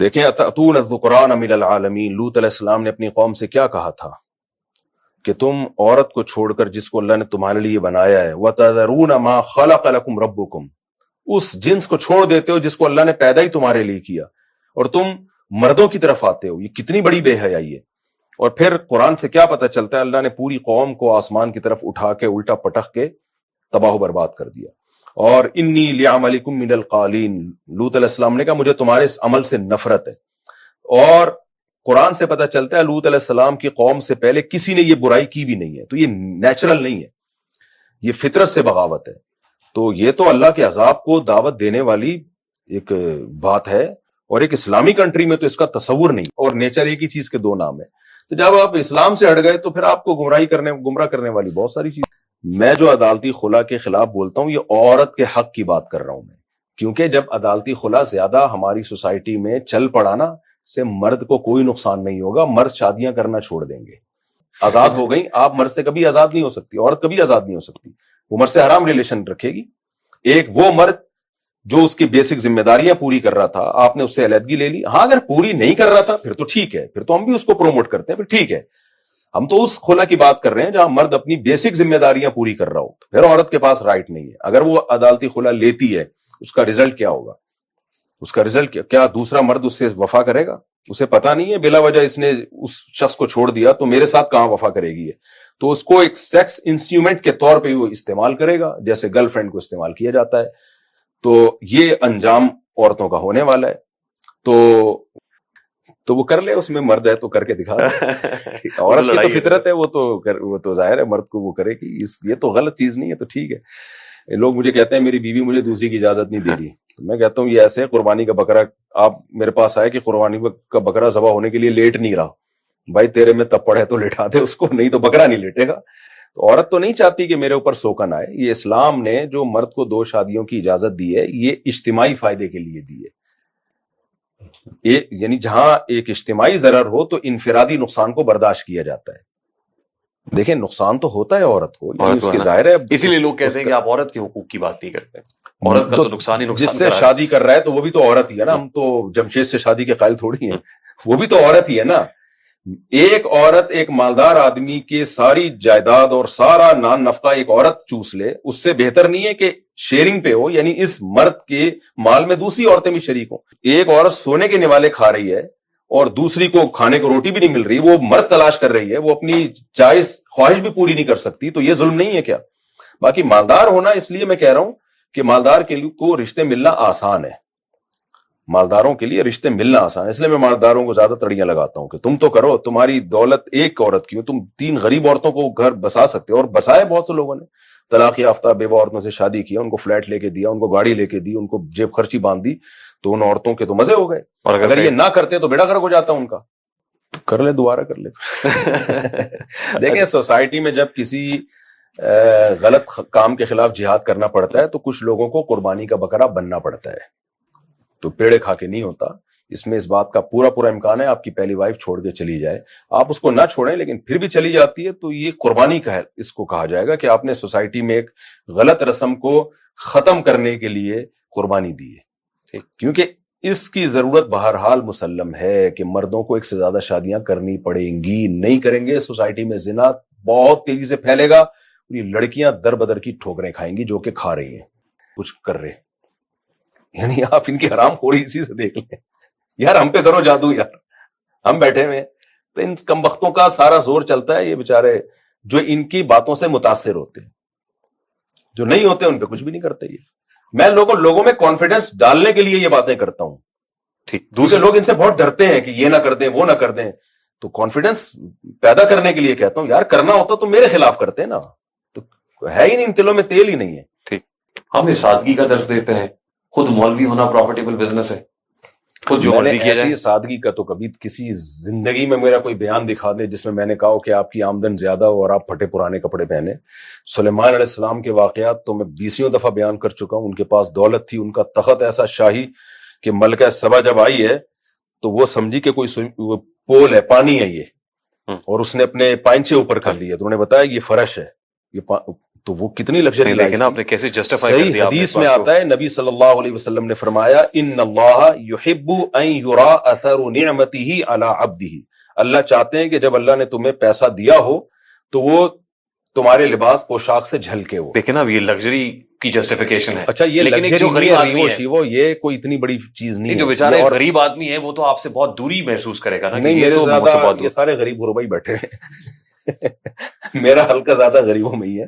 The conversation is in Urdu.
دیکھیں اتأتون الذکران من العالمین، لوط علیہ السلام نے اپنی قوم سے کیا کہا تھا کہ تم عورت کو چھوڑ کر جس کو اللہ نے تمہارے لیے بنایا ہے، وَتَذَرُونَ مَا خَلَقَ لَكُمْ رَبُّكُمْ، اس جنس کو چھوڑ دیتے ہو جس کو اللہ نے پیدا ہی تمہارے لیے کیا، اور تم مردوں کی طرف آتے ہو. یہ کتنی بڑی بے حیائی ہے. اور پھر قرآن سے کیا پتہ چلتا ہے؟ اللہ نے پوری قوم کو آسمان کی طرف اٹھا کے الٹا پٹخ کے تباہ و برباد کر دیا. اور انی لعملکم من القالین، لوط علیہ السلام نے کہا مجھے تمہارے اس عمل سے نفرت ہے. اور قرآن سے پتہ چلتا ہے لوط علیہ السلام کی قوم سے پہلے کسی نے یہ برائی کی بھی نہیں ہے. تو یہ نیچرل نہیں ہے، یہ فطرت سے بغاوت ہے. تو یہ تو اللہ کے عذاب کو دعوت دینے والی ایک بات ہے، اور ایک اسلامی کنٹری میں تو اس کا تصور نہیں. اور نیچر ایک ہی چیز کے دو نام ہے. تو جب آپ اسلام سے ہٹ گئے تو پھر آپ کو گمراہ کرنے والی بہت ساری چیز. میں جو عدالتی خلا کے خلاف بولتا ہوں، یہ عورت کے حق کی بات کر رہا ہوں میں، کیونکہ جب عدالتی خلا زیادہ ہماری سوسائٹی میں چل پڑا نا، سے مرد کو کوئی نقصان نہیں ہوگا. مرد شادیاں کرنا چھوڑ دیں گے، آزاد ہو گئی. آپ مرد سے کبھی آزاد نہیں ہو سکتی، عورت کبھی آزاد نہیں ہو سکتی. وہ مرد سے حرام ریلیشن رکھے گی. ایک وہ مرد جو اس کی بیسک ذمہ داریاں پوری کر رہا تھا، آپ نے اس سے علیحدگی لے لی. ہاں اگر پوری نہیں کر رہا تھا پھر تو ٹھیک ہے، پھر تو ہم بھی اس کو پروموٹ کرتے ہیں، پھر ٹھیک ہے. ہم تو اس خلا کی بات کر رہے ہیں جہاں مرد اپنی بیسک ذمہ داریاں پوری کر رہا ہو، تو پھر عورت کے پاس رائٹ نہیں ہے. اگر وہ عدالتی خلا لیتی ہے، اس کا رزلٹ کیا ہوگا؟ اس کا رزلٹ کیا دوسرا مرد اس سے وفا کرے گا؟ اسے پتا نہیں ہے بلا وجہ اس نے اس شخص کو چھوڑ دیا تو میرے ساتھ کہاں وفا کرے گی. تو اس کو ایک سیکس انسٹرومنٹ کے طور پہ وہ استعمال کرے گا، جیسے گرل فرینڈ کو استعمال کیا جاتا ہے. تو یہ انجام عورتوں کا ہونے والا ہے. تو وہ کر لے، اس میں مرد ہے تو کر کے دکھا دے. عورت کی تو فطرت ہے، وہ تو ظاہر ہے مرد کو وہ کرے گی. یہ تو غلط چیز نہیں ہے. تو ٹھیک ہے. لوگ مجھے کہتے ہیں میری بیوی مجھے دوسری کی اجازت نہیں دے رہی. میں کہتا ہوں یہ ایسے ہے، قربانی کا بکرا آپ میرے پاس آئے کہ قربانی کا بکرا ذبح ہونے کے لیے لیٹ نہیں رہا، بھائی تیرے میں تپڑ ہے تو لٹا دے اس کو، نہیں تو بکرا نہیں لیٹے گا. تو عورت تو نہیں چاہتی کہ میرے اوپر سوکن آئے. یہ اسلام نے جو مرد کو 2 شادیوں کی اجازت دی ہے، یہ اجتماعی فائدے کے لیے دی ہے. یعنی جہاں ایک اجتماعی ضرر ہو تو انفرادی نقصان کو برداشت کیا جاتا ہے. دیکھیں نقصان تو ہوتا ہے عورت کو، یعنی اس کے ظاہر ہے. اسی لیے لوگ کہتے ہیں کہ آپ عورت کے حقوق کی بات نہیں کرتے. عورت کا تو نقصان ہی نقصان. جس سے شادی کر رہا ہے تو وہ بھی تو عورت ہی ہے نا. ہم تو جمشید سے شادی کے قائل تھوڑی ہیں، وہ بھی تو عورت ہی ہے نا. ایک عورت ایک مالدار آدمی کے ساری جائیداد اور سارا نان نفقہ ایک عورت چوس لے، اس سے بہتر نہیں ہے کہ شیئرنگ پہ ہو، یعنی اس مرد کے مال میں دوسری عورتیں بھی شریک ہوں. ایک عورت سونے کے نوالے کھا رہی ہے اور دوسری کو کھانے کو روٹی بھی نہیں مل رہی، وہ مرد تلاش کر رہی ہے، وہ اپنی جائز خواہش بھی پوری نہیں کر سکتی. تو یہ ظلم نہیں ہے کیا؟ باقی مالدار ہونا، اس لیے میں کہہ رہا ہوں کہ مالدار کے لیے کو رشتے ملنا آسان ہے. مالداروں کے لیے رشتے ملنا آسان ہے، اس لیے میں مالداروں کو زیادہ تڑیاں لگاتا ہوں کہ تم تو کرو، تمہاری دولت ایک عورت کی ہو، تم 3 غریب عورتوں کو گھر بسا سکتے ہو. اور بسائے بہت سے لوگوں نے، طلاق یافتہ بیوہ عورتوں سے شادی کیا، ان کو فلیٹ لے کے دیا، ان کو گاڑی لے کے دی، ان کو جیب خرچی باندھ دی، تو ان عورتوں کے تو مزے ہو گئے. اور اگر یہ نہ کرتے تو بیڑا گرک ہو جاتا ان کا. کر لے، دوبارہ کر لے. دیکھیں سوسائٹی میں جب کسی غلط کام کے خلاف جہاد کرنا پڑتا ہے تو کچھ لوگوں کو قربانی کا بکرا بننا پڑتا ہے. تو پیڑے کھا کے نہیں ہوتا. اس میں اس بات کا پورا امکان ہے آپ کی پہلی وائف چھوڑ کے چلی جائے، آپ اس کو نہ چھوڑیں لیکن پھر بھی چلی جاتی ہے تو یہ قربانی کا ہے. اس کو کہا جائے گا کہ آپ نے سوسائٹی میں ایک غلط رسم کو ختم کرنے کے لیے قربانی دی ہے. کیونکہ اس کی ضرورت بہرحال مسلم ہے کہ مردوں کو ایک سے زیادہ شادیاں کرنی پڑیں گی. نہیں کریں گے سوسائٹی میں زنا بہت تیزی سے پھیلے گا. یہ لڑکیاں در بدر کی ٹھوکریں کھائیں گی جو کہ کھا رہی ہیں، کچھ کر رہے. یعنی آپ ان کی حرام خوری اسی سے دیکھ لیں. یار ہم پہ کرو جادو، یار ہم بیٹھے ہوئے. تو ان کم بختوں کا سارا زور چلتا ہے. یہ بیچارے جو ان کی باتوں سے متاثر ہوتے ہیں، جو نہیں ہوتے ان پہ کچھ بھی نہیں کرتے. یہ میں لوگوں میں کانفیڈنس ڈالنے کے لیے یہ باتیں کرتا ہوں. ٹھیک، دوسرے لوگ ان سے بہت ڈرتے ہیں کہ یہ نہ کر دیں وہ نہ کر دیں. تو کانفیڈنس پیدا کرنے کے لیے کہتا ہوں یار کرنا ہوتا تو میرے خلاف کرتے نا. تو ہے ہی نہیں، ان تلوں میں تیل ہی نہیں ہے. ٹھیک، ہم اس سادگی کا درس دیتے ہیں. خود مولوی ہونا پروفیٹیبل بزنس ہے، خود جو مرضی کیا جائے. سادگی کا تو کبھی کسی زندگی میں میرا کوئی بیان دکھا دے جس میں میں نے کہا کہ آپ کی آمدن زیادہ ہو اور آپ پھٹے پرانے کپڑے پہنے. سلیمان علیہ السلام کے واقعات تو میں 20 دفعہ بیان کر چکا ہوں. ان کے پاس دولت تھی، ان کا تخت ایسا شاہی کہ ملکہ سبا جب آئی ہے تو وہ سمجھی کہ کوئی پول ہے، پانی ہے یہ، اور اس نے اپنے پائنچے اوپر کر لیے. تو انہوں نے بتایا یہ فرش ہے، یہ تو وہ کتنی لگژری نہیں دیکھیں نا آپ نے کیسے جسٹیفائی کر صحیح دیا. حدیث میں آتا ہے نبی صلی اللہ علیہ وسلم نے فرمایا ان اللہ یحب ان یرا اثر نعمته علی عبده. اللہ چاہتے ہیں کہ جب اللہ نے تمہیں پیسہ دیا ہو تو وہ تمہارے لباس پوشاک سے جھلکے ہو. دیکھیں نا یہ لگژری کی جسٹیفیکیشن ہے. اچھا یہ لیکن ایک جو لگژری غریب آدمی ریوو ہے شیوو یہ کوئی اتنی بڑی چیز نہیں ہے. جو بیچارہ غریب آدمی ہے وہ تو آپ سے بہت دوری محسوس کرے گا نا. نہیں میرے زیادہ یہ سارے غریب غربا ہی بیٹھے ہیں. میرا حلقہ زیادہ غریبوں میں ہی ہے.